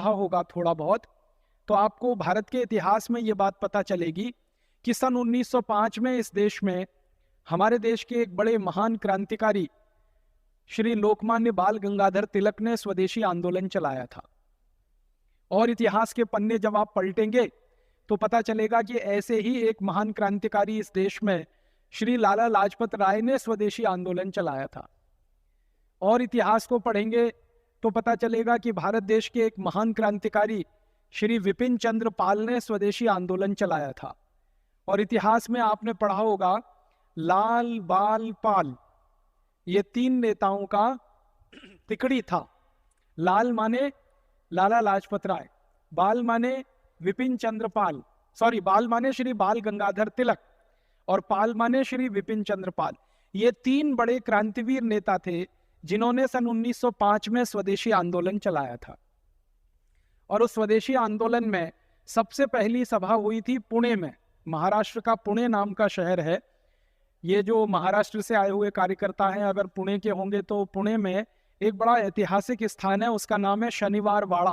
होगा थोड़ा बहुत, तो आपको भारत के इतिहास में ये बात पता चलेगी कि सन 1905 में इस देश में हमारे देश के एक बड़े महान क्रांतिकारी श्री लोकमान्य बाल गंगाधर तिलक ने स्वदेशी आंदोलन चलाया था। और इतिहास के पन्ने जब आप पलटेंगे तो पता चलेगा कि ऐसे ही एक महान क्रांतिकारी इस देश में श्री लाला लाजपत राय ने स्वदेशी आंदोलन चलाया था। और इतिहास को पढ़ेंगे तो पता चलेगा कि भारत देश के एक महान क्रांतिकारी श्री विपिन चंद्र पाल ने स्वदेशी आंदोलन चलाया था। और इतिहास में आपने पढ़ा होगा लाल बाल पाल, ये तीन नेताओं का तिकड़ी था। लाल माने लाला लाजपत राय, बाल माने विपिन चंद्र पाल, बाल माने श्री बाल गंगाधर तिलक, और पाल माने श्री विपिन चंद्र पाल। ये तीन बड़े क्रांतिवीर नेता थे जिन्होंने सन 1905 में स्वदेशी आंदोलन चलाया था। और उस स्वदेशी आंदोलन में सबसे पहली सभा हुई थी पुणे में। महाराष्ट्र का पुणे नाम का शहर है। ये जो महाराष्ट्र से आए हुए कार्यकर्ता हैं, अगर पुणे के होंगे तो पुणे में एक बड़ा ऐतिहासिक स्थान है, उसका नाम है शनिवार वाड़ा।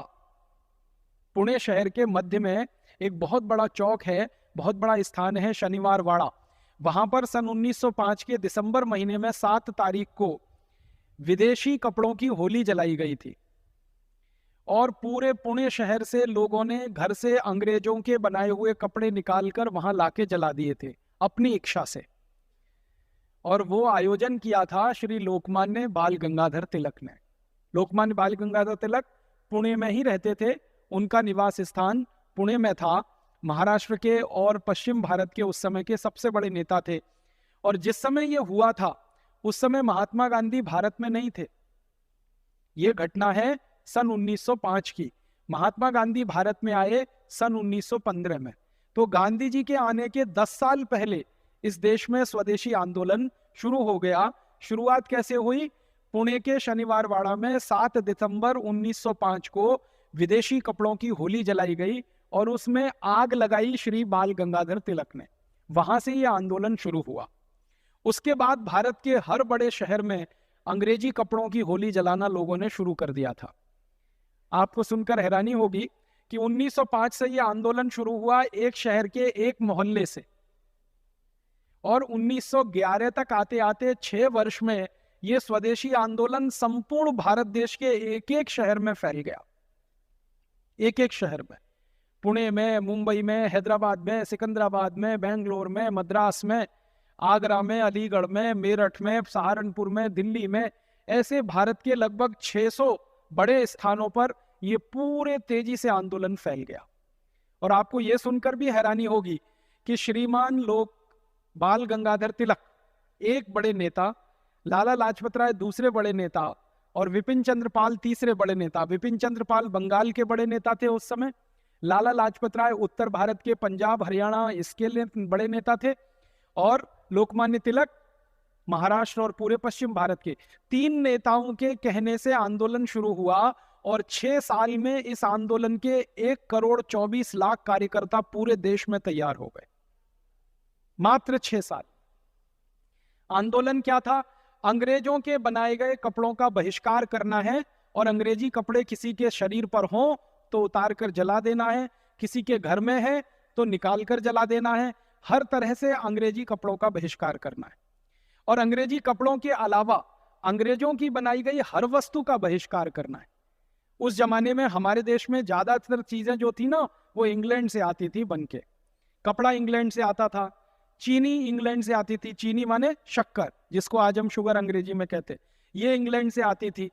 पुणे शहर के मध्य में एक बहुत बड़ा चौक है, बहुत बड़ा स्थान है शनिवार वाड़ा। वहां पर सन 1905 के दिसंबर महीने में 7 तारीख को विदेशी कपड़ों की होली जलाई गई थी। और पूरे पुणे शहर से लोगों ने घर से अंग्रेजों के बनाए हुए कपड़े निकालकर वहां लाके जला दिए थे अपनी इच्छा से। और वो आयोजन किया था श्री लोकमान्य बाल गंगाधर तिलक ने। लोकमान्य बाल गंगाधर तिलक पुणे में ही रहते थे, उनका निवास स्थान पुणे में था। महाराष्ट्र के और पश्चिम भारत के उस समय के सबसे बड़े नेता थे। और जिस समय ये हुआ था उस समय महात्मा गांधी भारत में नहीं थे। ये घटना है सन 1905 की। महात्मा गांधी भारत में आए सन 1915 में। तो गांधी जी के आने के 10 साल पहले इस देश में स्वदेशी आंदोलन शुरू हो गया। शुरुआत कैसे हुई? पुणे के शनिवार वाड़ा में 7 दिसंबर 1905 को विदेशी कपड़ों की होली जलाई गई और उसमें आग लगाई श्री बाल गंगाधर तिलक ने। वहां से यह आंदोलन शुरू हुआ। उसके बाद भारत के हर बड़े शहर में अंग्रेजी कपड़ों की होली जलाना लोगों ने शुरू कर दिया था। आपको सुनकर हैरानी होगी कि 1905 से यह आंदोलन शुरू हुआ एक शहर के एक मोहल्ले से, और 1911 तक आते आते 6 वर्ष में यह स्वदेशी आंदोलन संपूर्ण भारत देश के एक एक शहर में फैल गया। एक एक शहर में, पुणे में, मुंबई में, हैदराबाद में, सिकंदराबाद में, बेंगलोर में, मद्रास में, आगरा में, अलीगढ़ में, मेरठ में, सहारनपुर में, दिल्ली में, ऐसे भारत के लगभग 600 बड़े स्थानों पर यह पूरे तेजी से आंदोलन फैल गया। और आपको यह सुनकर भी हैरानी होगी कि श्रीमान लोक बाल गंगाधर तिलक एक बड़े नेता, लाला लाजपत राय दूसरे बड़े नेता और विपिन चंद्र पाल तीसरे बड़े नेता। विपिन चंद्र पाल बंगाल के बड़े नेता थे उस समय। लाला लाजपत राय उत्तर भारत के पंजाब, हरियाणा इसके लिए बड़े नेता थे। और लोकमान्य तिलक महाराष्ट्र और पूरे पश्चिम भारत के। 3 नेताओं के कहने से आंदोलन शुरू हुआ और 6 साल में इस आंदोलन के 1 करोड़ 24 लाख कार्यकर्ता पूरे देश में तैयार हो गए। मात्र 6 साल। आंदोलन क्या था? अंग्रेजों के बनाए गए कपड़ों का बहिष्कार करना है, और अंग्रेजी कपड़े किसी के शरीर पर हों तो उतार कर जला देना है, किसी के घर में है तो निकाल कर जला देना है। हर तरह से अंग्रेजी कपड़ों का बहिष्कार करना है। और अंग्रेजी कपड़ों के अलावा अंग्रेजों की बनाई गई हर वस्तु का बहिष्कार करना है। उस जमाने में हमारे देश में ज्यादातर चीजें जो थी ना, वो इंग्लैंड से आती थी बनके। कपड़ा इंग्लैंड से आता था, चीनी इंग्लैंड से आती थी, चीनी माने शक्कर, जिसको आज हम शुगर अंग्रेजी में कहते, ये इंग्लैंड से आती थी।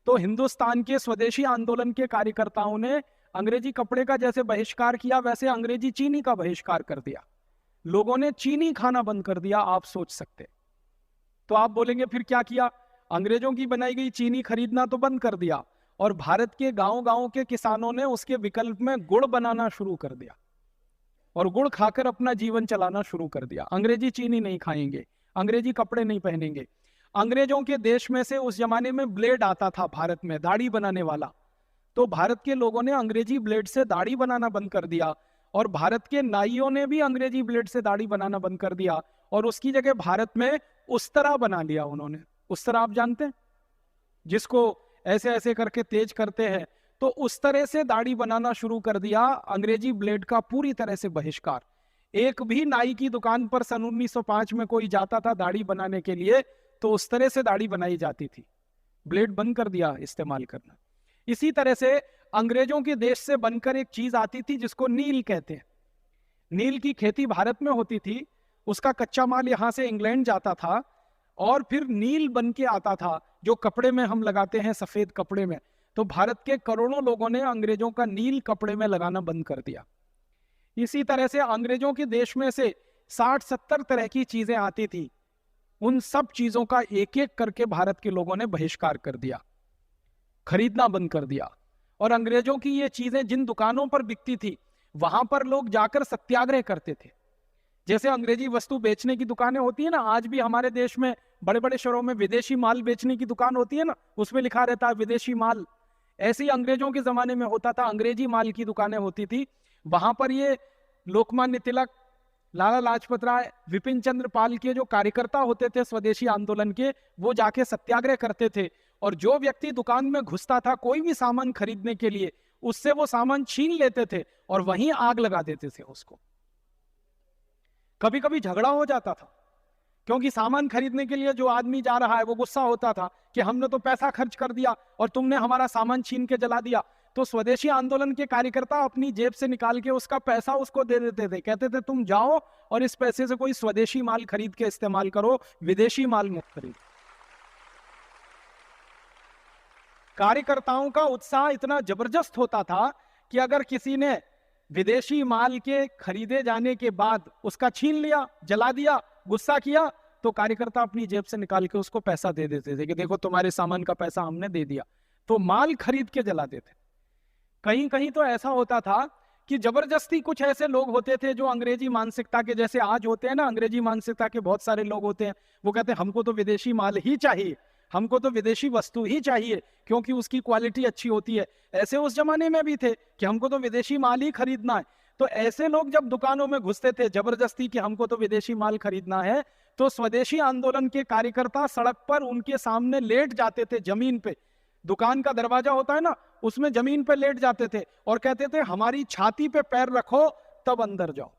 तो हिंदुस्तान के स्वदेशी आंदोलन के कार्यकर्ताओं ने अंग्रेजी कपड़े का जैसे बहिष्कार किया, वैसे अंग्रेजी चीनी का बहिष्कार कर दिया। लोगों ने चीनी खाना बंद कर दिया, आप सोच सकते। तो आप बोलेंगे फिर क्या किया? अंग्रेजों की बनाई गई चीनी खरीदना तो बंद कर दिया, और भारत के गांव-गांव के किसानों ने उसके विकल्प में गुड़ बनाना शुरू कर दिया और गुड़ खाकर अपना जीवन चलाना शुरू कर दिया। अंग्रेजी चीनी नहीं खाएंगे, अंग्रेजी कपड़े नहीं पहनेंगे। अंग्रेजों के देश में से उस जमाने में ब्लेड आता था भारत में, दाढ़ी बनाने वाला। तो भारत के लोगों ने अंग्रेजी ब्लेड से दाढ़ी बनाना बंद कर दिया, और भारत के नाइयों ने भी अंग्रेजी ब्लेड से दाढ़ी बनाना बंद कर दिया, और उसकी जगह भारत में उस्तरा बना लिया उन्होंने। उस्तरा आप जानते हैं, जिसको ऐसे ऐसे करके तेज करते हैं तो उस तरह से दाढ़ी बनाना शुरू कर दिया। अंग्रेजी ब्लेड का पूरी तरह से बहिष्कार। एक भी नाई की दुकान पर सन 1905 में कोई जाता था दाढ़ी बनाने के लिए तो उस तरह से दाढ़ी बनाई जाती थी। ब्लेड बंद कर दिया इस्तेमाल करना। इसी तरह से अंग्रेजों के देश से बनकर एक चीज आती थी जिसको नील कहते हैं। नील की खेती भारत में होती थी, उसका कच्चा माल यहां से इंग्लैंड जाता था और फिर नील बन के आता था जो कपड़े में हम लगाते हैं, सफेद कपड़े में। तो भारत के करोड़ों लोगों ने अंग्रेजों का नील कपड़े में लगाना बंद कर दिया। इसी तरह से अंग्रेजों के देश में से 60-70 तरह की चीजें आती थी, उन सब चीजों का एक एक करके भारत के लोगों ने बहिष्कार कर दिया, खरीदना बंद कर दिया। और अंग्रेजों की ये चीजें जिन दुकानों पर बिकती थी वहां पर लोग जाकर सत्याग्रह करते थे। जैसे अंग्रेजी वस्तु बेचने की दुकानें होती है ना, आज भी हमारे देश में बड़े बड़े शहरों में विदेशी माल बेचने की दुकान होती है ना, उसमें लिखा रहता है विदेशी माल। ऐसे ही अंग्रेजों के जमाने में होता था, अंग्रेजी माल की दुकानें होती थी। वहां पर ये लोकमान्य तिलक, लाला लाजपत राय, विपिन चंद्र पाल के जो कार्यकर्ता होते थे स्वदेशी आंदोलन के, वो जाके सत्याग्रह करते थे। और जो व्यक्ति दुकान में घुसता था कोई भी सामान खरीदने के लिए, उससे वो सामान छीन लेते थे और वहीं आग लगा देते थे उसको। कभी कभी झगड़ा हो जाता था क्योंकि सामान खरीदने के लिए जो आदमी जा रहा है वो गुस्सा होता था कि हमने तो पैसा खर्च कर दिया और तुमने हमारा सामान छीन के जला दिया। तो स्वदेशी आंदोलन के कार्यकर्ता अपनी जेब से निकाल के उसका पैसा उसको दे देते थे, कहते थे तुम जाओ और इस पैसे से कोई स्वदेशी माल खरीद के इस्तेमाल करो, विदेशी माल मत खरीदो। कार्यकर्ताओं का उत्साह इतना जबरदस्त होता था कि अगर किसी ने विदेशी माल के खरीदे जाने के बाद उसका छीन लिया, जला दिया, गुस्सा किया, तो कार्यकर्ता अपनी जेब से निकाल के उसको पैसा दे देते थे कि देखो तुम्हारे सामान का पैसा हमने दे दिया। तो माल खरीद के जला देते। कहीं कहीं तो ऐसा होता था कि जबरदस्ती कुछ ऐसे लोग होते थे जो अंग्रेजी मानसिकता के, जैसे आज होते हैं ना, अंग्रेजी मानसिकता के बहुत सारे लोग होते हैं, वो कहते हैं हमको तो विदेशी माल ही चाहिए, हमको तो विदेशी वस्तु ही चाहिए क्योंकि उसकी क्वालिटी अच्छी होती है। ऐसे उस जमाने में भी थे कि हमको तो विदेशी माल ही खरीदना है। तो ऐसे लोग जब दुकानों में घुसते थे जबरदस्ती कि हमको तो विदेशी माल खरीदना है, तो स्वदेशी आंदोलन के कार्यकर्ता सड़क पर उनके सामने लेट जाते थे, जमीन पे। दुकान का दरवाजा होता है ना, उसमें जमीन पे लेट जाते थे और कहते थे हमारी छाती पे पैर रखो तब अंदर जाओ।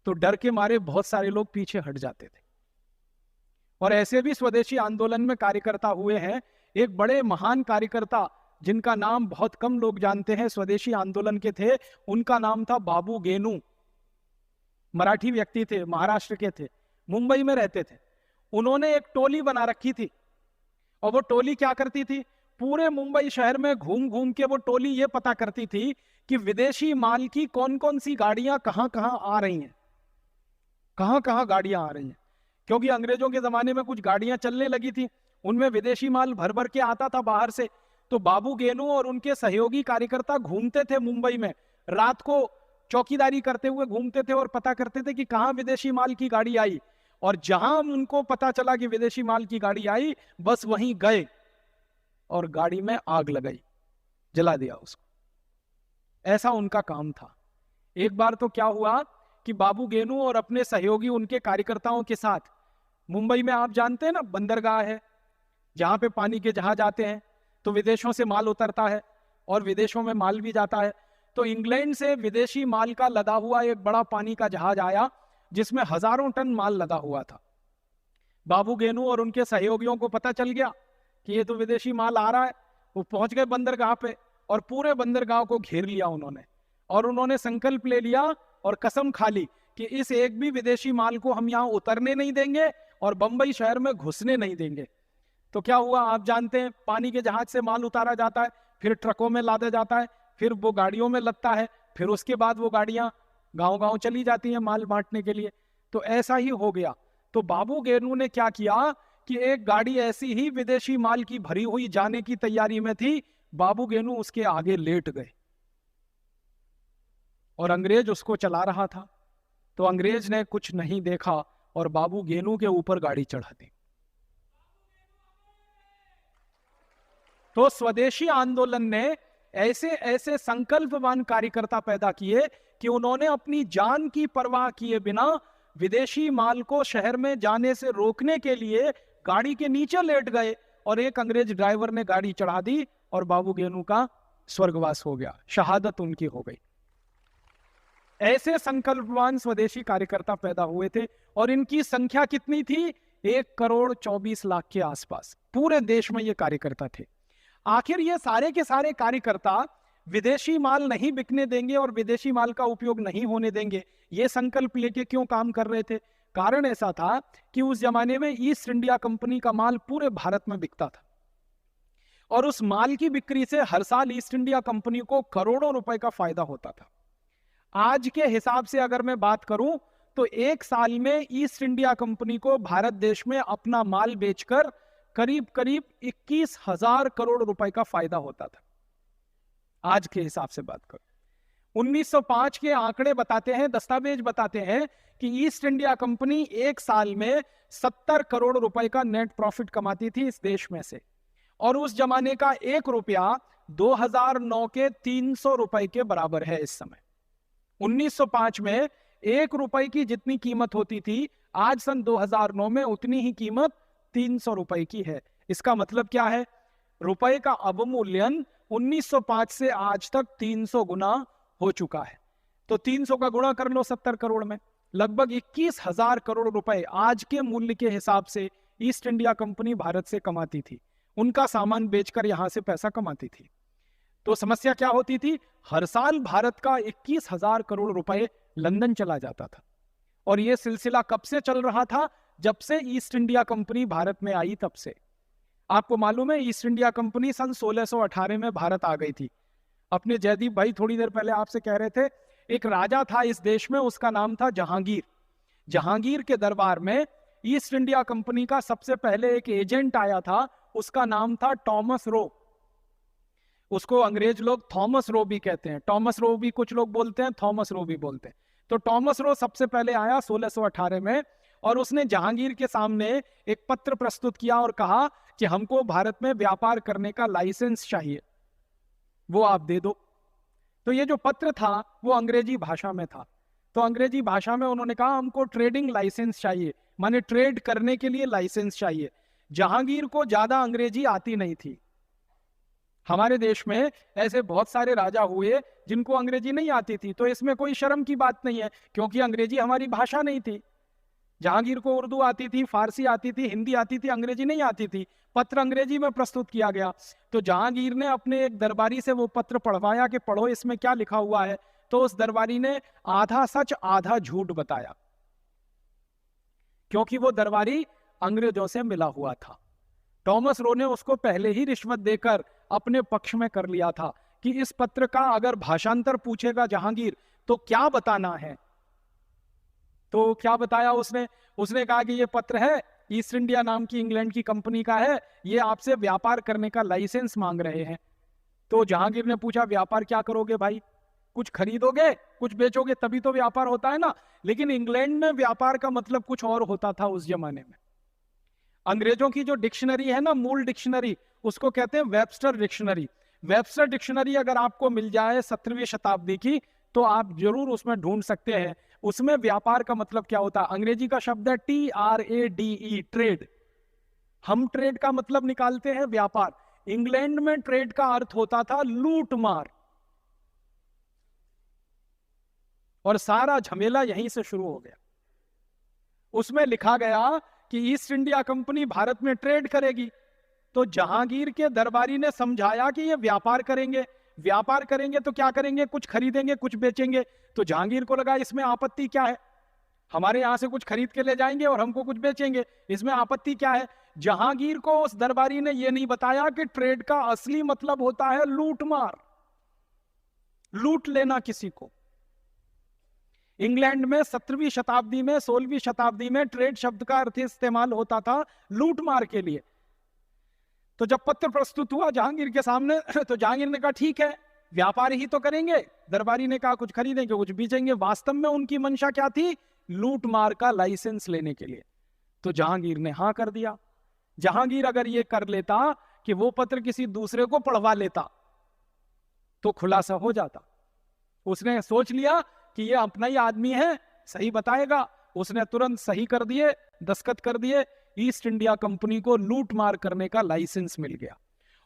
तो डर के मारे बहुत सारे लोग पीछे हट जाते थे। और ऐसे भी स्वदेशी आंदोलन में कार्यकर्ता हुए हैं। एक बड़े महान कार्यकर्ता जिनका नाम बहुत कम लोग जानते हैं, स्वदेशी आंदोलन के थे, उनका नाम था बाबू गेनू। मराठी व्यक्ति थे, महाराष्ट्र के थे, मुंबई में रहते थे। उन्होंने एक टोली बना रखी थी और वो टोली क्या करती थी, पूरे मुंबई शहर में घूम घूम के वो टोली ये पता करती थी कि विदेशी माल की कौन कौन सी गाड़ियां कहां कहां आ रही हैं, कहां कहां गाड़ियां आ रही हैं। क्योंकि अंग्रेजों के जमाने में कुछ गाड़ियां चलने लगी थी, उनमें विदेशी माल भर भर के आता था बाहर से। तो बाबू गेनू और उनके सहयोगी कार्यकर्ता घूमते थे मुंबई में, रात को चौकीदारी करते हुए घूमते थे और पता करते थे कि कहां विदेशी माल की गाड़ी आई। और जहां उनको पता चला कि विदेशी माल की गाड़ी आई, बस वहीं गए और गाड़ी में आग लगाई, जला दिया उसको। ऐसा उनका काम था। एक बार तो क्या हुआ कि बाबू गेनू और अपने सहयोगी उनके कार्यकर्ताओं के साथ, मुंबई में आप जानते हैं ना बंदरगाह है जहां पे पानी के जहाज आते हैं, तो विदेशों से माल उतरता है और विदेशों में माल भी जाता है। तो इंग्लैंड से विदेशी माल का लदा हुआ एक बड़ा पानी का जहाज आया जिसमें हजारों टन माल लदा हुआ था। बाबू गेनू और उनके सहयोगियों को पता चल गया कि ये तो विदेशी माल आ रहा है। वो पहुंच गए बंदरगाह पे और पूरे बंदरगाह को घेर लिया उन्होंने, और उन्होंने संकल्प ले लिया और कसम खा ली कि इस एक भी विदेशी माल को हम यहाँ उतरने नहीं देंगे और बंबई शहर में घुसने नहीं देंगे। तो क्या हुआ आप जानते हैं, पानी के जहाज से माल उतारा जाता है, फिर ट्रकों में लादा जाता है, फिर वो गाड़ियों में लगता है, फिर उसके बाद वो गाड़ियां गांव गांव चली जाती हैं माल बांटने के लिए। तो ऐसा ही हो गया। तो बाबू गेनू ने क्या किया कि एक गाड़ी ऐसी ही विदेशी माल की भरी हुई जाने की तैयारी में थी, बाबू गेनू उसके आगे लेट गए और अंग्रेज उसको चला रहा था। तो अंग्रेज ने कुछ नहीं देखा और बाबू गेनू के ऊपर गाड़ी चढ़ा दी। तो स्वदेशी आंदोलन ने ऐसे ऐसे संकल्पवान कार्यकर्ता पैदा किए कि उन्होंने अपनी जान की परवाह किए बिना विदेशी माल को शहर में जाने से रोकने के लिए गाड़ी के नीचे लेट गए और एक अंग्रेज ड्राइवर ने गाड़ी चढ़ा दी और बाबू गेनू का स्वर्गवास हो गया, शहादत उनकी हो गई। ऐसे संकल्पवान स्वदेशी कार्यकर्ता पैदा हुए थे और इनकी संख्या कितनी थी? 1,24,00,000 के आसपास पूरे देश में ये कार्यकर्ता थे। आखिर ये सारे के सारे कार्यकर्ता विदेशी माल नहीं बिकने देंगे और विदेशी माल का उपयोग नहीं होने देंगे, ये संकल्प लेके क्यों काम कर रहे थे? कारण ऐसा था कि उस जमाने में ईस्ट इंडिया कंपनी का माल पूरे भारत में बिकता था और उस माल की बिक्री से हर साल ईस्ट इंडिया कंपनी को करोड़ों रुपए का फायदा होता था। आज के हिसाब से अगर मैं बात करूं तो एक साल में ईस्ट इंडिया कंपनी को भारत देश में अपना माल बेचकर करीब करीब 21,000 करोड़ रुपए का फायदा होता था। आज के हिसाब से बात करो, 1905 के आंकड़े बताते हैं, दस्तावेज बताते हैं कि ईस्ट इंडिया कंपनी एक साल में 70 करोड़ रुपए का नेट प्रॉफिट कमाती थी इस देश में से, और उस जमाने का 1 रुपया 2009 के 300 रुपए के बराबर है। इस समय 1905 में 1 रुपए की जितनी कीमत होती थी, आज सन 2009 में उतनी ही कीमत 300 रुपए की है। इसका मतलब क्या है? रुपए का अवमूल्यन 1905 से आज तक 300 गुना हो चुका है। तो 300 का गुणा कर लो 70 करोड़ में, लगभग 21,000 करोड़ रुपए आज के मूल्य के हिसाब से ईस्ट इंडिया कंपनी भारत से कमाती थी, उनका सामान बेचकर यहां से पैसा कमाती थी। तो समस्या क्या होती थी? हर साल भारत का 21,000 करोड़ रुपए लंदन चला जाता था, और यह सिलसिला कब से चल रहा था? जब से ईस्ट इंडिया कंपनी भारत में आई तब से। आपको मालूम है ईस्ट इंडिया कंपनी सन 1618 में भारत आ गई थी। अपने जयदीप भाई थोड़ी देर पहले आपसे कह रहे थे, एक राजा था इस देश में, उसका नाम था जहांगीर। जहांगीर के दरबार में ईस्ट इंडिया कंपनी का सबसे पहले एक एजेंट आया था, उसका नाम था टॉमस रो। उसको अंग्रेज लोग थॉमस रो भी कहते हैं, टॉमस रो भी कुछ लोग बोलते हैं, थॉमस रो भी बोलते हैं। तो टॉमस रो सबसे पहले आया 1618 में, और उसने जहांगीर के सामने एक पत्र प्रस्तुत किया और कहा कि हमको भारत में व्यापार करने का लाइसेंस चाहिए, वो आप दे दो। तो ये जो पत्र था वो अंग्रेजी भाषा में था। तो अंग्रेजी भाषा में उन्होंने कहा हमको ट्रेडिंग लाइसेंस चाहिए, माने ट्रेड करने के लिए लाइसेंस चाहिए। जहांगीर को ज्यादा अंग्रेजी आती नहीं थी। हमारे देश में ऐसे बहुत सारे राजा हुए जिनको अंग्रेजी नहीं आती थी, तो इसमें कोई शर्म की बात नहीं है, क्योंकि अंग्रेजी हमारी भाषा नहीं थी। जहांगीर को उर्दू आती थी, फारसी आती थी, हिंदी आती थी, अंग्रेजी नहीं आती थी। पत्र अंग्रेजी में प्रस्तुत किया गया। तो जहांगीर ने अपने एक दरबारी से वो पत्र पढ़वाया कि पढ़ो इसमें क्या लिखा हुआ है। तो उस दरबारी ने आधा सच आधा झूठ बताया, क्योंकि वो दरबारी अंग्रेजों से मिला हुआ था। टॉमस रो ने उसको पहले ही रिश्वत देकर अपने पक्ष में कर लिया था कि इस पत्र का अगर भाषांतर पूछेगा जहांगीर तो क्या बताना है। तो क्या बताया उसने? उसने कहा कि ये पत्र है, ईस्ट इंडिया नाम की इंग्लैंड की कंपनी का है, ये आपसे व्यापार करने का लाइसेंस मांग रहे हैं। तो जहांगीर ने पूछा व्यापार क्या करोगे भाई? कुछ खरीदोगे, कुछ बेचोगे, तभी तो व्यापार होता है ना। लेकिन इंग्लैंड में व्यापार का मतलब कुछ और होता था उस जमाने में। अंग्रेजों की जो डिक्शनरी है ना, मूल डिक्शनरी, उसको कहते हैं वेबस्टर डिक्शनरी। वेबस्टर डिक्शनरी अगर आपको मिल जाए 17वीं शताब्दी की, तो आप जरूर उसमें ढूंढ सकते हैं उसमें व्यापार का मतलब क्या होता है। अंग्रेजी का शब्द है TRADE, ट्रेड। हम ट्रेड का मतलब निकालते हैं व्यापार। इंग्लैंड में ट्रेड का अर्थ होता था लूट मार, और सारा झमेला यहीं से शुरू हो गया। उसमें लिखा गया कि ईस्ट इंडिया कंपनी भारत में ट्रेड करेगी। तो जहांगीर के दरबारी ने समझाया कि ये व्यापार करेंगे, व्यापार करेंगे तो क्या करेंगे? कुछ खरीदेंगे, कुछ बेचेंगे। तो जहांगीर को लगा इसमें आपत्ति क्या है, हमारे यहां से कुछ खरीद के ले जाएंगे और हमको कुछ बेचेंगे, इसमें आपत्ति क्या है? जहांगीर को उस दरबारी ने यह नहीं बताया कि ट्रेड का असली मतलब होता है लूट मार, लूट लेना किसी को। इंग्लैंड में 17वीं शताब्दी में, 16वीं शताब्दी में ट्रेड शब्द का अर्थ इस्तेमाल होता था लूट मार के लिए। तो जब पत्र प्रस्तुत हुआ जहांगीर के सामने, तो जहांगीर ने कहा ठीक है, व्यापार ही तो करेंगे। दरबारी ने कहा कुछ खरीदेंगे, कुछ बेचेंगे। वास्तव में उनकी मंशा क्या थी? लूट मार का लाइसेंस लेने के लिए। तो जहांगीर ने हां कर दिया। जहांगीर अगर ये कर लेता कि वो पत्र किसी दूसरे को पढ़वा लेता तो खुलासा हो जाता। उसने सोच लिया कि ये अपना ही आदमी है, सही बताएगा। उसने तुरंत सही कर दिए, दस्तखत कर दिए। ईस्ट इंडिया कंपनी को लूट मार करने का लाइसेंस मिल गया।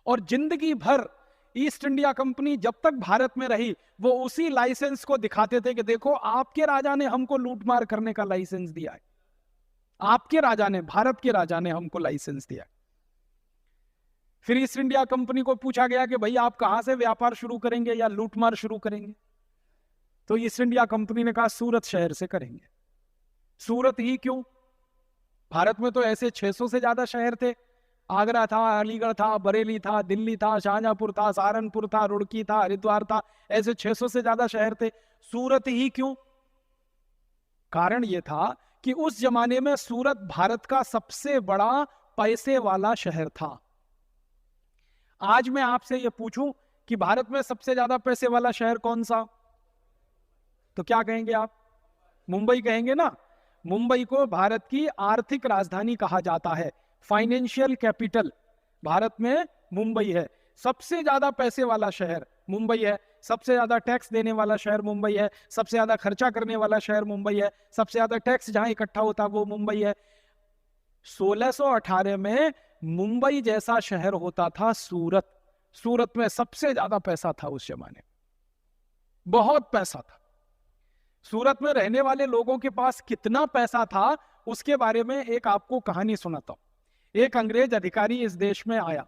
और जिंदगी भर ईस्ट इंडिया कंपनी जब तक भारत में रही वो उसी लाइसेंस को दिखाते थे कि देखो आपके राजा ने हमको लूटमार करने का लाइसेंस दिया है, आपके राजा ने, भारत के राजा ने हमको लाइसेंस दिया। फिर ईस्ट इंडिया कंपनी को पूछा गया कि भाई आप कहां से व्यापार शुरू करेंगे या लूटमार शुरू करेंगे? तो ईस्ट इंडिया कंपनी ने कहा सूरत शहर से करेंगे। सूरत ही क्यों? भारत में तो ऐसे 600 से ज्यादा शहर थे। आगरा था, अलीगढ़ था, बरेली था, दिल्ली था, शाहजहांपुर था, सहारनपुर था, रुड़की था, हरिद्वार था, ऐसे 600 से ज्यादा शहर थे। सूरत ही क्यों? कारण यह था कि उस जमाने में सूरत भारत का सबसे बड़ा पैसे वाला शहर था। आज मैं आपसे यह पूछूं कि भारत में सबसे ज्यादा पैसे वाला शहर कौन सा, तो क्या कहेंगे आप? मुंबई कहेंगे ना। मुंबई को भारत की आर्थिक राजधानी कहा जाता है, फाइनेंशियल कैपिटल भारत में मुंबई है। सबसे ज्यादा पैसे वाला शहर मुंबई है, सबसे ज्यादा टैक्स देने वाला शहर मुंबई है, सबसे ज्यादा खर्चा करने वाला शहर मुंबई है, सबसे ज्यादा टैक्स जहां इकट्ठा होता वो मुंबई है। 1618 में मुंबई जैसा शहर होता था सूरत। सूरत में सबसे ज्यादा पैसा था उस जमाने, बहुत पैसा था। सूरत में रहने वाले लोगों के पास कितना पैसा था उसके बारे में एक आपको कहानी सुनाता हूं। एक अंग्रेज अधिकारी इस देश में आया,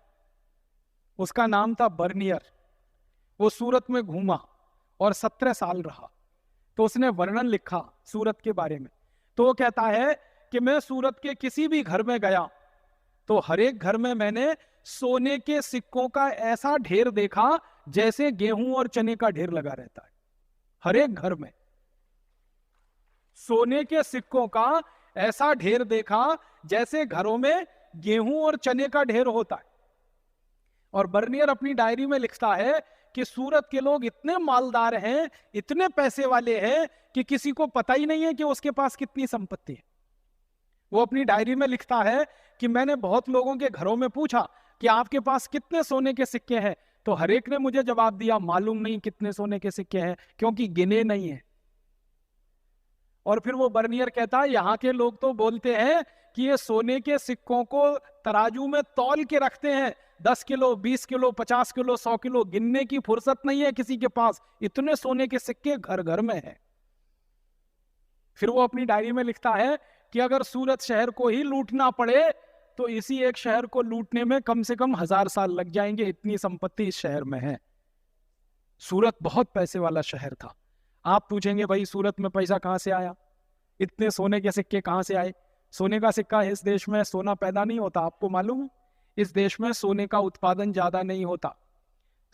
उसका नाम था बर्नियर। वो सूरत में घूमा और 17 साल रहा। तो उसने वर्णन लिखा सूरत के बारे में। तो वो कहता है कि मैं सूरत के किसी भी घर में गया तो हर एक घर में मैंने सोने के सिक्कों का ऐसा ढेर देखा जैसे गेहूं और चने का ढेर लगा रहता है। हर एक घर में सोने के सिक्कों का ऐसा ढेर देखा जैसे घरों में गेहूं और चने का ढेर होता है। और बर्नियर अपनी डायरी में लिखता है कि सूरत के लोग इतने मालदार हैं, इतने पैसे वाले हैं कि किसी को पता ही नहीं है कि उसके पास कितनी संपत्ति है। वो अपनी डायरी में लिखता है कि मैंने बहुत लोगों के घरों में पूछा कि आपके पास कितने सोने के सिक्के हैं, तो हर एक ने मुझे जवाब दिया मालूम नहीं कितने सोने के सिक्के हैं, क्योंकि गिने नहीं है। और फिर वो बर्नियर कहता है यहां के लोग तो बोलते हैं कि ये सोने के सिक्कों को तराजू में तौल के रखते हैं, 10 किलो, 20 किलो, 50 किलो, 100 किलो, गिनने की फुर्सत नहीं है किसी के पास, इतने सोने के सिक्के घर घर में हैं। फिर वो अपनी डायरी में लिखता है कि अगर सूरत शहर को ही लूटना पड़े तो इसी एक शहर को लूटने में कम से कम 1000 साल लग जाएंगे, इतनी संपत्ति इस शहर में है। सूरत बहुत पैसे वाला शहर था। आप पूछेंगे भाई सूरत में पैसा कहां से आया, इतने सोने के सिक्के कहां से आए? सोने का सिक्का इस देश में सोना पैदा नहीं होता, आपको मालूम है? इस देश में सोने का उत्पादन ज्यादा नहीं होता।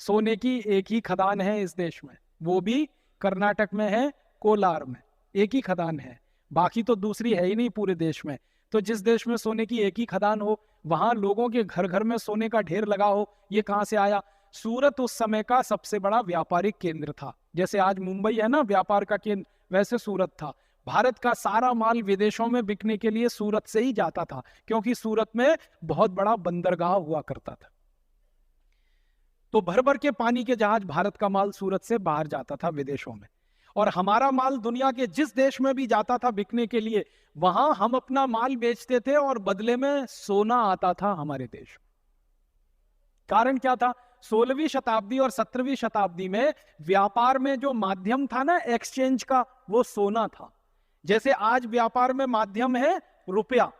सोने की एक ही खदान है इस देश में, वो भी कर्नाटक में है, कोलार में एक ही खदान है, बाकी तो दूसरी है ही नहीं पूरे देश में। तो जिस देश में सोने की एक ही खदान हो वहां लोगों के घर घर में सोने का ढेर लगा हो, ये कहां से आया? सूरत उस समय का सबसे बड़ा व्यापारिक केंद्र था। जैसे आज मुंबई है ना व्यापार का केंद्र, वैसे सूरत था। भारत का सारा माल विदेशों में बिकने के लिए सूरत से ही जाता था, क्योंकि सूरत में बहुत बड़ा बंदरगाह हुआ करता था। तो भर भर के पानी के जहाज भारत का माल सूरत से बाहर जाता था विदेशों में। और हमारा माल दुनिया के जिस देश में भी जाता था बिकने के लिए, वहां हम अपना माल बेचते थे और बदले में सोना आता था हमारे देश। कारण क्या था? 16वीं शताब्दी और 17वीं शताब्दी में व्यापार में जो माध्यम था ना एक्सचेंज का, वो सोना था। जैसे आज व्यापार में माध्यम है रुपया,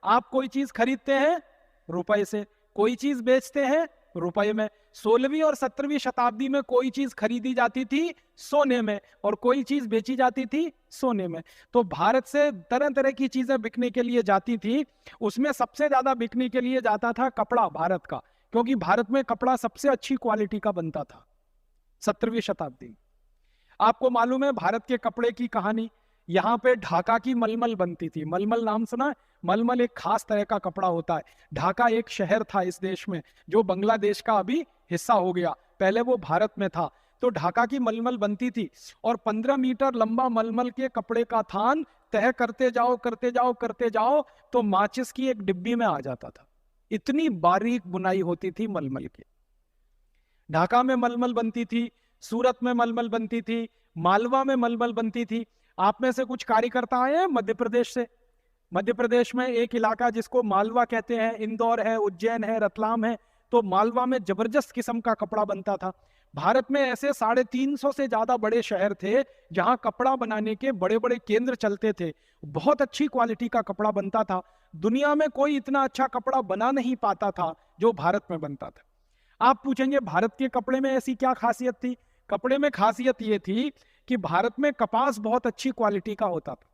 आप कोई चीज खरीदते हैं रुपए से, कोई चीज बेचते हैं रुपए में। 16वीं और 17वीं शताब्दी में कोई चीज खरीदी जाती थी सोने में और कोई चीज बेची जाती थी सोने में। तो भारत से तरह तरह की चीजें बिकने के लिए जाती थी। उसमें सबसे ज्यादा बिकने के लिए जाता था कपड़ा भारत का, क्योंकि भारत में कपड़ा सबसे अच्छी क्वालिटी का बनता था 17वीं शताब्दी। आपको मालूम है भारत के कपड़े की कहानी? यहाँ पे ढाका की मलमल बनती थी। मलमल नाम सुना है? मलमल एक खास तरह का कपड़ा होता है। ढाका एक शहर था इस देश में जो बांग्लादेश का अभी हिस्सा हो गया, पहले वो भारत में था। तो ढाका की मलमल बनती थी और 15 मीटर लंबा मलमल के कपड़े का थान तय करते जाओ करते जाओ करते जाओ तो माचिस की एक डिब्बी में आ जाता था। इतनी बारीक बुनाई होती थी मलमल की। ढाका में मलमल बनती थी, सूरत में मलमल बनती थी, मालवा में मलमल बनती थी। आप में से कुछ कार्यकर्ता आए हैं मध्य प्रदेश से? मध्य प्रदेश में एक इलाका जिसको मालवा कहते हैं, इंदौर है, उज्जैन है, रतलाम है, तो मालवा में जबरदस्त किस्म का कपड़ा बनता था। भारत में ऐसे 350 से ज्यादा बड़े शहर थे जहां कपड़ा बनाने के बड़े बड़े केंद्र चलते थे। बहुत अच्छी क्वालिटी का कपड़ा बनता था। दुनिया में कोई इतना अच्छा कपड़ा बना नहीं पाता था जो भारत में बनता था। आप पूछेंगे भारत के कपड़े में ऐसी क्या खासियत थी? कपड़े में खासियत ये थी कि भारत में कपास बहुत अच्छी क्वालिटी का होता था।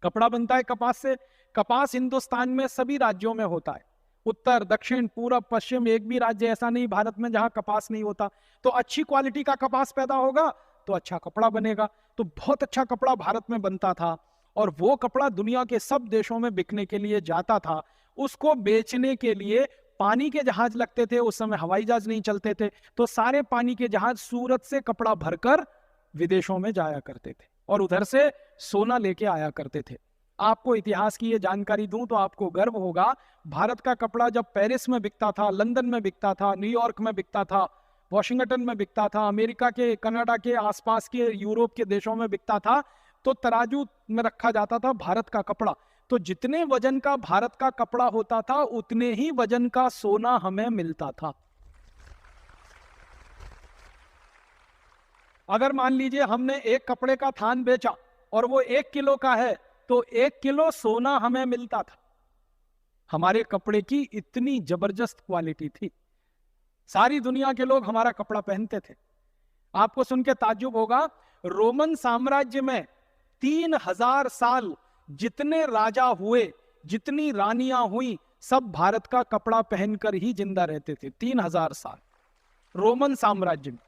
कपड़ा बनता है कपास से। कपास हिंदुस्तान में सभी राज्यों में होता है, उत्तर दक्षिण पूरब पश्चिम, एक भी राज्य ऐसा नहीं भारत में जहां कपास नहीं होता। तो अच्छी क्वालिटी का कपास पैदा होगा तो अच्छा कपड़ा बनेगा। तो बहुत अच्छा कपड़ा भारत में बनता था और वो कपड़ा दुनिया के सब देशों में बिकने के लिए जाता था। उसको बेचने के लिए पानी के जहाज लगते थे, उस समय हवाई जहाज नहीं चलते थे, तो सारे पानी के जहाज सूरत से कपड़ा भरकर विदेशों में जाया करते थे और उधर से सोना लेके आया करते थे। आपको इतिहास की ये जानकारी दूं तो आपको गर्व होगा, भारत का कपड़ा जब पेरिस में बिकता था, लंदन में बिकता था, न्यूयॉर्क में बिकता था, वॉशिंगटन में बिकता था, अमेरिका के कनाडा के आसपास के यूरोप के देशों में बिकता था, तो तराजू में रखा जाता था भारत का कपड़ा। तो जितने वजन का भारत का कपड़ा होता था उतने ही वजन का सोना हमें मिलता था। अगर मान लीजिए हमने एक कपड़े का थान बेचा और वो 1 किलो का है तो 1 किलो सोना हमें मिलता था। हमारे कपड़े की इतनी जबरदस्त क्वालिटी थी। सारी दुनिया के लोग हमारा कपड़ा पहनते थे। आपको सुन के ताज्जुब होगा, रोमन साम्राज्य में 3000 साल जितने राजा हुए, जितनी रानियां हुई, सब भारत का कपड़ा पहनकर ही जिंदा रहते थे। 3000 साल रोमन साम्राज्य में।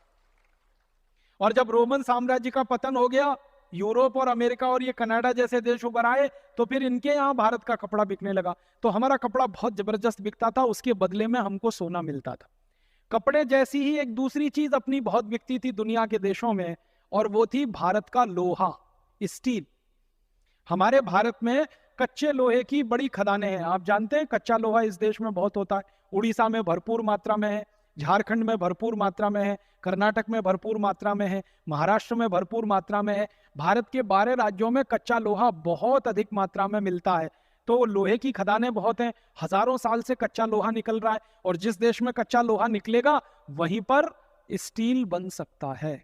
और जब रोमन साम्राज्य का पतन हो गया, यूरोप और अमेरिका और ये कनाडा जैसे देश उभर आए, तो फिर इनके यहाँ भारत का कपड़ा बिकने लगा। तो हमारा कपड़ा बहुत जबरदस्त बिकता था, उसके बदले में हमको सोना मिलता था। कपड़े जैसी ही एक दूसरी चीज अपनी बहुत बिकती थी दुनिया के देशों में, और वो थी भारत का लोहा, स्टील। हमारे भारत में कच्चे लोहे की बड़ी खदानें हैं। आप जानते हैं कच्चा लोहा इस देश में बहुत होता है। उड़ीसा में भरपूर मात्रा में है, झारखंड में भरपूर मात्रा में है, कर्नाटक में भरपूर मात्रा में है, महाराष्ट्र में भरपूर मात्रा में है। भारत के 12 राज्यों में कच्चा लोहा बहुत अधिक मात्रा में मिलता है। तो लोहे की खदानें बहुत हैं, हजारों साल से कच्चा लोहा निकल रहा है, और जिस देश में कच्चा लोहा निकलेगा वहीं पर स्टील बन सकता है।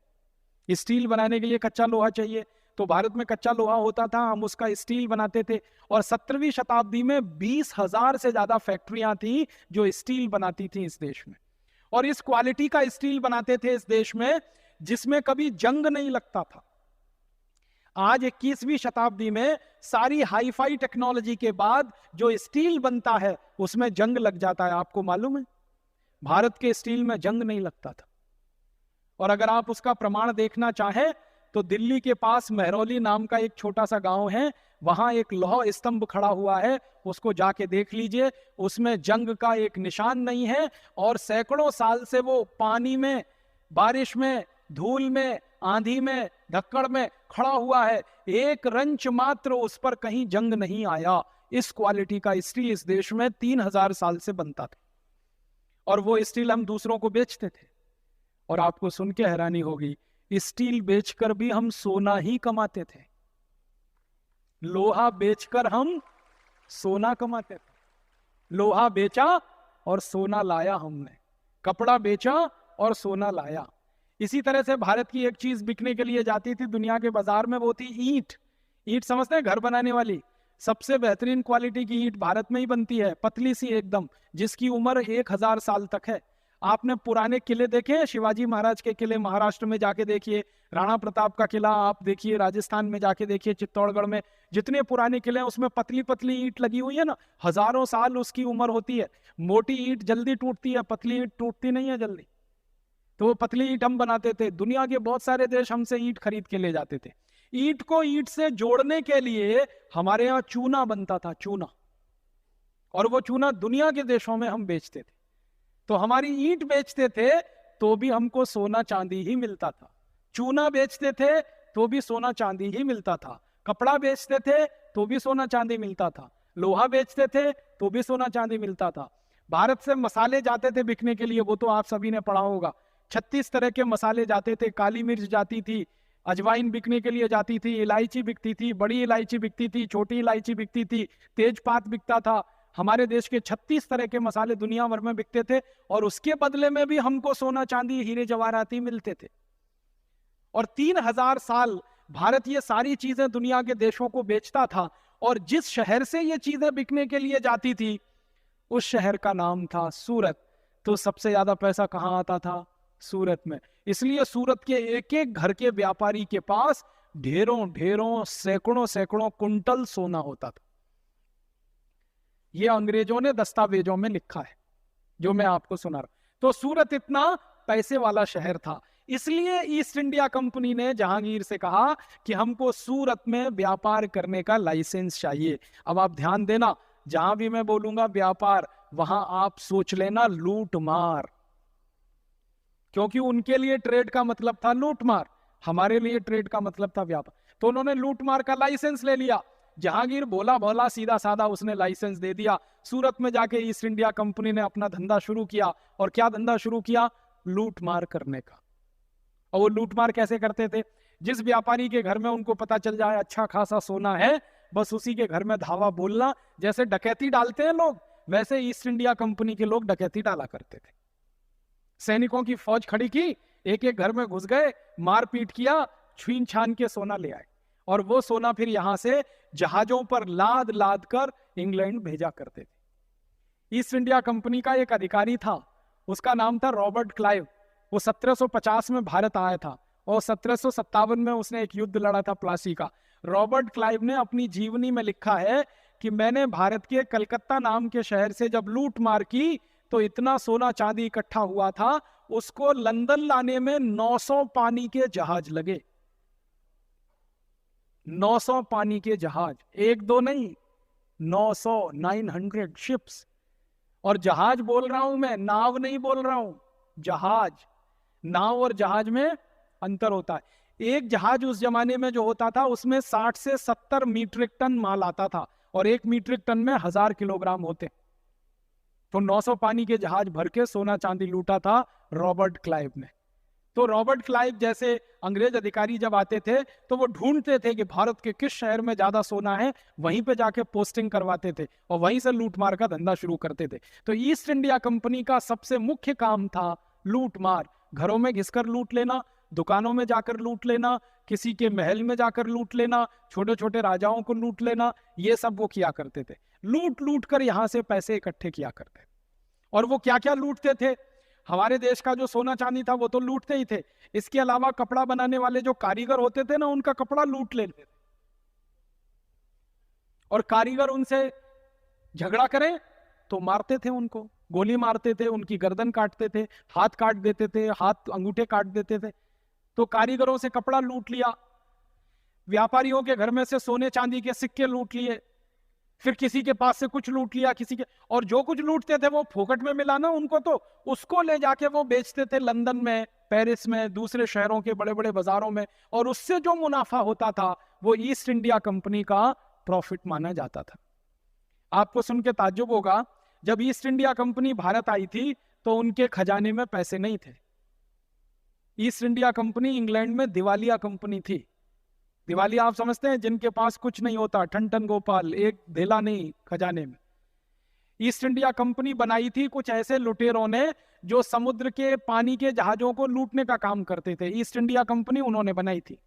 स्टील बनाने के लिए कच्चा लोहा चाहिए, तो भारत में कच्चा लोहा होता था, हम उसका स्टील बनाते थे। और 17वीं शताब्दी में 20,000 से ज्यादा फैक्ट्रियां थी जो स्टील बनाती थी इस देश में, और इस क्वालिटी का स्टील बनाते थे इस देश में जिसमें कभी जंग नहीं लगता था। आज 21वीं शताब्दी में सारी हाईफाई टेक्नोलॉजी के बाद जो स्टील बनता है उसमें जंग लग जाता है। आपको मालूम है, भारत के स्टील में जंग नहीं लगता था। और अगर आप उसका प्रमाण देखना चाहें तो दिल्ली के पास महरौली नाम का एक छोटा सा गांव है, वहां एक लौह स्तंभ खड़ा हुआ है, उसको जाके देख लीजिए। उसमें जंग का एक निशान नहीं है, और सैकड़ों साल से वो पानी में, बारिश में, धूल में, आंधी में, धक्कड़ में खड़ा हुआ है। एक रंच मात्र उस पर कहीं जंग नहीं आया। इस क्वालिटी का स्टील इस देश में 3000 साल से बनता था, और वो स्टील हम दूसरों को बेचते थे। और आपको सुन के हैरानी होगी, स्टील बेचकर भी हम सोना ही कमाते थे। लोहा बेचकर हम सोना कमाते थे। लोहा बेचा और सोना लाया हमने, कपड़ा बेचा और सोना लाया। इसी तरह से भारत की एक चीज बिकने के लिए जाती थी दुनिया के बाजार में, वो थी ईंट। ईंट समझते हैं, घर बनाने वाली। सबसे बेहतरीन क्वालिटी की ईंट भारत में ही बनती है, पतली सी एकदम, जिसकी उम्र 1000 साल तक है। आपने पुराने किले देखे हैं, शिवाजी महाराज के किले महाराष्ट्र में जाके देखिए, राणा प्रताप का किला आप देखिए, राजस्थान में जाके देखिए, चित्तौड़गढ़ में जितने पुराने किले हैं उसमें पतली पतली ईंट लगी हुई है ना, हजारों साल उसकी उम्र होती है। मोटी ईंट जल्दी टूटती है, पतली ईंट टूटती नहीं है जल्दी। तो वो पतली ईंट हम बनाते थे। दुनिया के बहुत सारे देश हमसे ईंट खरीद के ले जाते थे। ईंट को ईंट से जोड़ने के लिए हमारे यहाँ चूना बनता था, चूना, और वो चूना दुनिया के देशों में हम बेचते थे। तो हमारी ईंट बेचते थे तो भी हमको सोना चांदी ही मिलता था, चूना बेचते थे तो भी सोना चांदी ही मिलता था, कपड़ा बेचते थे तो भी सोना चांदी मिलता था, लोहा बेचते थे तो भी सोना चांदी मिलता था। भारत से मसाले जाते थे बिकने के लिए, वो तो आप सभी ने पढ़ा होगा। 36 तरह के मसाले जाते थे, काली मिर्च जाती थी, अजवाइन बिकने के लिए जाती थी, इलायची बिकती थी, बड़ी इलायची बिकती थी, छोटी इलायची बिकती थी, तेजपात बिकता था, हमारे देश के 36 तरह के मसाले दुनिया भर में बिकते थे, और उसके बदले में भी हमको सोना चांदी हीरे जवाहराती मिलते थे। और 3000 साल भारत ये सारी चीजें दुनिया के देशों को बेचता था, और जिस शहर से ये चीजें बिकने के लिए जाती थी उस शहर का नाम था सूरत। तो सबसे ज्यादा पैसा कहाँ आता था? सूरत में। इसलिए सूरत के एक एक घर के व्यापारी के पास ढेरों ढेरों सैकड़ों सैकड़ों कुंटल सोना होता था। यह अंग्रेजों ने दस्तावेजों में लिखा है, जो मैं आपको सुना रहा हूं। तो सूरत इतना पैसे वाला शहर था, इसलिए ईस्ट इंडिया कंपनी ने जहांगीर से कहा कि हमको सूरत में व्यापार करने का लाइसेंस चाहिए। अब आप ध्यान देना, जहां भी मैं बोलूंगा व्यापार, वहां आप सोच लेना लूट मार, क्योंकि उनके लिए ट्रेड का मतलब था लूट मार, हमारे लिए ट्रेड का मतलब था व्यापार। तो उन्होंने लूट मार का लाइसेंस ले लिया। जहांगीर भोला भोला सीधा साधा उसने लाइसेंस दे दिया। सूरत में जाके ईस्ट इंडिया कंपनी ने अपना धंधा शुरू किया। और क्या धंधा शुरू किया? लूट मार करने का। और वो लूट मार कैसे करते थे? जिस व्यापारी के घर में उनको पता चल जाए अच्छा खासा सोना है, बस उसी के घर में धावा बोलना। जैसे डकैती डालते हैं लोग, वैसे ईस्ट इंडिया कंपनी के लोग डकैती डाला करते थे। सैनिकों की फौज खड़ी की, एक एक घर में घुस गए, मारपीट किया, छीन छान के सोना ले आए, और वो सोना फिर यहां से जहाजों पर लाद लाद कर इंग्लैंड भेजा करते थे। ईस्ट इंडिया कंपनी का एक अधिकारी था, उसका नाम था रॉबर्ट क्लाइव। वो 1750 में भारत आया था, और 1757 में उसने एक युद्ध लड़ा था प्लासी का। रॉबर्ट क्लाइव ने अपनी जीवनी में लिखा है कि मैंने भारत के कलकत्ता नाम के शहर से जब लूट मार की तो इतना सोना चांदी इकट्ठा हुआ था, उसको लंदन लाने में 900 पानी के जहाज लगे। 900 पानी के जहाज, एक दो नहीं, 900, 900 शिप्स। और जहाज बोल रहा हूं मैं, नाव नहीं बोल रहा हूं, जहाज। नाव और जहाज में अंतर होता है। एक जहाज उस जमाने में जो होता था उसमें 60 से 70 मीट्रिक टन माल आता था, और 1 मीट्रिक टन में 1000 किलोग्राम होते। तो 900 पानी के जहाज भर के सोना चांदी लूटा था रॉबर्ट क्लाइव ने। तो रॉबर्ट क्लाइव जैसे अंग्रेज अधिकारी जब आते थे तो वो ढूंढते थे कि भारत के किस शहर में ज्यादा सोना है, वहीं पे जाके पोस्टिंग करवाते थे और वहीं से लूटमार का धंधा शुरू करते थे। तो ईस्ट इंडिया कंपनी का सबसे मुख्य काम था लूटमार। घरों में घिसकर लूट लेना, दुकानों में जाकर लूट लेना, किसी के महल में जाकर लूट लेना, छोटे छोटे राजाओं को लूट लेना, ये सब वो किया करते थे। लूट लूट कर यहां से पैसे इकट्ठे किया करते। और वो क्या क्या लूटते थे? हमारे देश का जो सोना चांदी था वो तो लूटते ही थे, इसके अलावा कपड़ा बनाने वाले जो कारीगर होते थे ना, उनका कपड़ा लूट लेते थे। और कारीगर उनसे झगड़ा करें तो मारते थे, उनको गोली मारते थे, उनकी गर्दन काटते थे, हाथ काट देते थे, हाथ अंगूठे काट देते थे। तो कारीगरों से कपड़ा लूट लिया, व्यापारियों के घर में से सोने चांदी के सिक्के लूट लिए, फिर किसी के पास से कुछ लूट लिया, किसी के, और जो कुछ लूटते थे वो फोकट में मिला ना उनको, तो उसको ले जाके वो बेचते थे लंदन में, पेरिस में, दूसरे शहरों के बड़े बड़े बाजारों में, और उससे जो मुनाफा होता था वो ईस्ट इंडिया कंपनी का प्रॉफिट माना जाता था। आपको सुन के ताज्जुब होगा, जब ईस्ट इंडिया कंपनी भारत आई थी तो उनके खजाने में पैसे नहीं थे। ईस्ट इंडिया कंपनी इंग्लैंड में दिवालिया कंपनी थी। दिवालिया आप समझते हैं, जिनके पास कुछ नहीं होता, ठन ठन गोपाल, एक धेला नहीं खजाने में। ईस्ट इंडिया कंपनी बनाई थी कुछ ऐसे लुटेरों ने जो समुद्र के पानी के जहाजों को लूटने का काम करते थे। ईस्ट इंडिया कंपनी उन्होंने बनाई थी।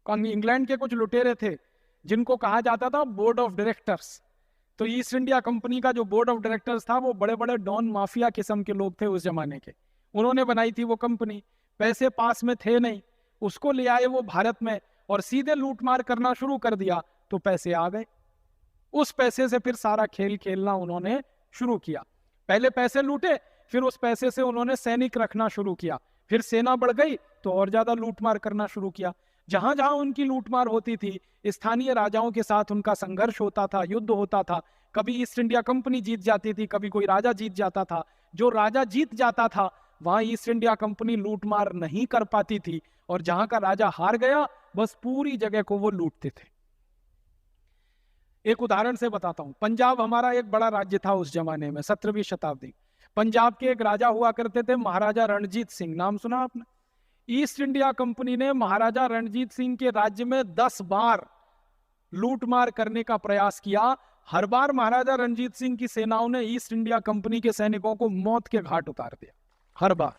इंग्लैंड के कुछ लुटेरे थे जिनको कहा जाता था बोर्ड ऑफ डायरेक्टर्स। तो ईस्ट इंडिया कंपनी का जो बोर्ड ऑफ डायरेक्टर्स था वो बड़े बड़े डॉन माफिया किस्म के लोग थे उस जमाने के। उन्होंने बनाई थी वो कंपनी। पैसे पास में थे नहीं, उसको ले आए वो भारत में और सीधे लूटमार करना शुरू कर दिया, तो पैसे आ गए। उस पैसे से फिर सारा खेल खेलना उन्होंने शुरू किया। पहले पैसे लूटे, फिर उस पैसे से उन्होंने सैनिक रखना शुरू किया, फिर सेना बढ़ गई तो और ज्यादा लूटमार करना शुरू किया। जहां जहां उनकी लूटमार होती थी, स्थानीय राजाओं के साथ उनका संघर्ष होता था, युद्ध होता था। कभी ईस्ट इंडिया कंपनी जीत जाती थी, कभी कोई राजा जीत जाता था। जो राजा जीत जाता था वहां ईस्ट इंडिया कंपनी लूटमार नहीं कर पाती थी, और जहां का राजा हार गया बस पूरी जगह को वो लूटते थे। एक उदाहरण से बताता हूं। पंजाब हमारा एक बड़ा राज्य था उस जमाने में, 17वीं शताब्दी। पंजाब के एक राजा हुआ करते थे महाराजा रणजीत सिंह, नाम सुना आपने? ईस्ट इंडिया कंपनी ने महाराजा रणजीत सिंह के राज्य में 10 बार लूटमार करने का प्रयास किया, हर बार महाराजा रणजीत सिंह की सेनाओं ने ईस्ट इंडिया कंपनी के सैनिकों को मौत के घाट उतार दिया। हर बार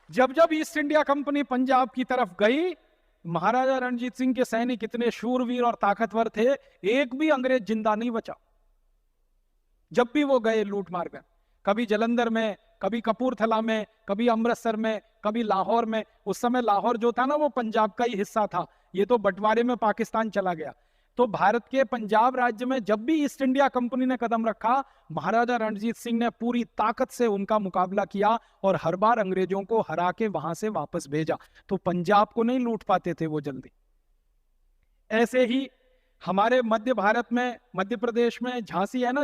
जब जब ईस्ट इंडिया कंपनी पंजाब की तरफ गई, महाराजा रणजीत सिंह के सैनिक इतने शूरवीर और ताकतवर थे, एक भी अंग्रेज जिंदा नहीं बचा। जब भी वो गए लूट मार कर, कभी जलंधर में, कभी कपूरथला में, कभी अमृतसर में, कभी लाहौर में। उस समय लाहौर जो था ना वो पंजाब का ही हिस्सा था, ये तो बंटवारे में पाकिस्तान चला गया। तो भारत के पंजाब राज्य में जब भी ईस्ट इंडिया कंपनी ने कदम रखा, महाराजा रणजीत सिंह ने पूरी ताकत से उनका मुकाबला किया और हर बार अंग्रेजों को हरा के वहां से वापस भेजा। तो पंजाब को नहीं लूट पाते थे वो जल्दी। ऐसे ही हमारे मध्य भारत में, मध्य प्रदेश में झांसी है ना,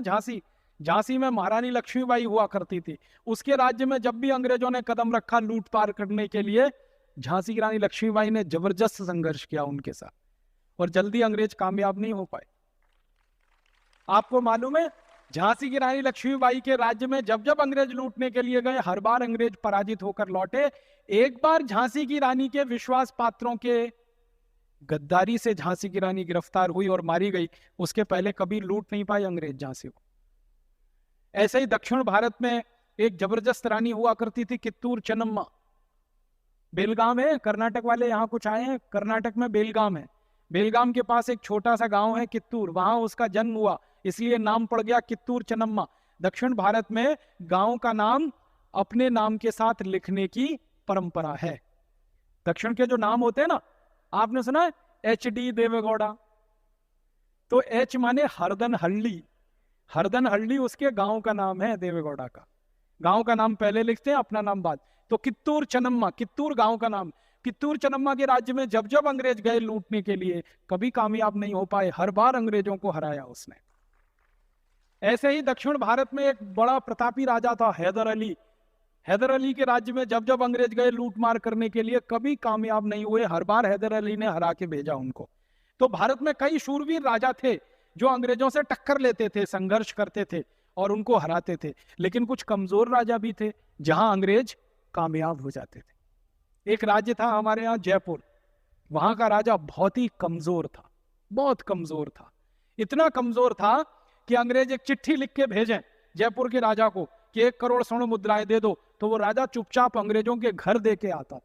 झांसी में महारानी लक्ष्मीबाई हुआ करती थी। उसके राज्य में जब भी अंग्रेजों ने कदम रखा लूट पार करने के लिए, झांसी की रानी लक्ष्मीबाई ने जबरदस्त संघर्ष किया उनके साथ और जल्दी अंग्रेज कामयाब नहीं हो पाए। आपको मालूम है, झांसी की रानी लक्ष्मीबाई के राज्य में जब जब अंग्रेज लूटने के लिए गए, हर बार अंग्रेज पराजित होकर लौटे। एक बार झांसी की रानी के विश्वास पात्रों के गद्दारी से झांसी की रानी गिरफ्तार हुई और मारी गई। उसके पहले कभी लूट नहीं पाए अंग्रेज झांसी को। ऐसे ही दक्षिण भारत में एक जबरदस्त रानी हुआ करती थी, कित्तूर चेन्नम्मा। बेलगाम है, कर्नाटक वाले यहां कुछ आए हैं, कर्नाटक में बेलगाम है। बेलगाम के पास एक छोटा सा गांव है कित्तूर, वहां उसका जन्म हुआ, इसलिए नाम पड़ गया कित्तूर चेन्नम्मा। दक्षिण भारत में गांव का नाम अपने नाम के साथ लिखने की परंपरा है। दक्षिण के जो नाम होते हैं ना, आपने सुना है HD देवेगौड़ा, तो एच माने हरदन हल्ली, हरदन हल्ली उसके गांव का नाम है देवेगौड़ा का। गांव का नाम पहले लिखते हैं, अपना नाम बाद। तो कित्तूर चेन्नम्मा, कित्तूर गांव का नाम। कित्तूर चेन्नम्मा के राज्य में जब जब अंग्रेज गए लूटने के लिए, कभी कामयाब नहीं हो पाए, हर बार अंग्रेजों को हराया उसने। ऐसे ही दक्षिण भारत में एक बड़ा प्रतापी राजा था हैदर अली। हैदर अली के राज्य में जब जब अंग्रेज गए लूट मार करने के लिए, कभी कामयाब नहीं हुए, हर बार हैदर अली ने हरा के भेजा उनको। तो भारत में कई शूरवीर राजा थे जो अंग्रेजों से टक्कर लेते थे, संघर्ष करते थे और उनको हराते थे। लेकिन कुछ कमजोर राजा भी थे जहां अंग्रेज कामयाब हो जाते थे। एक राज्य था हमारे यहाँ जयपुर, वहां का राजा बहुत ही कमजोर था, बहुत कमजोर था। इतना कमजोर था कि अंग्रेज एक चिट्ठी लिख के भेजें जयपुर के राजा को कि 1 करोड़ स्वर्ण मुद्राएं दे दो, तो वो राजा चुपचाप अंग्रेजों के घर दे के आता था।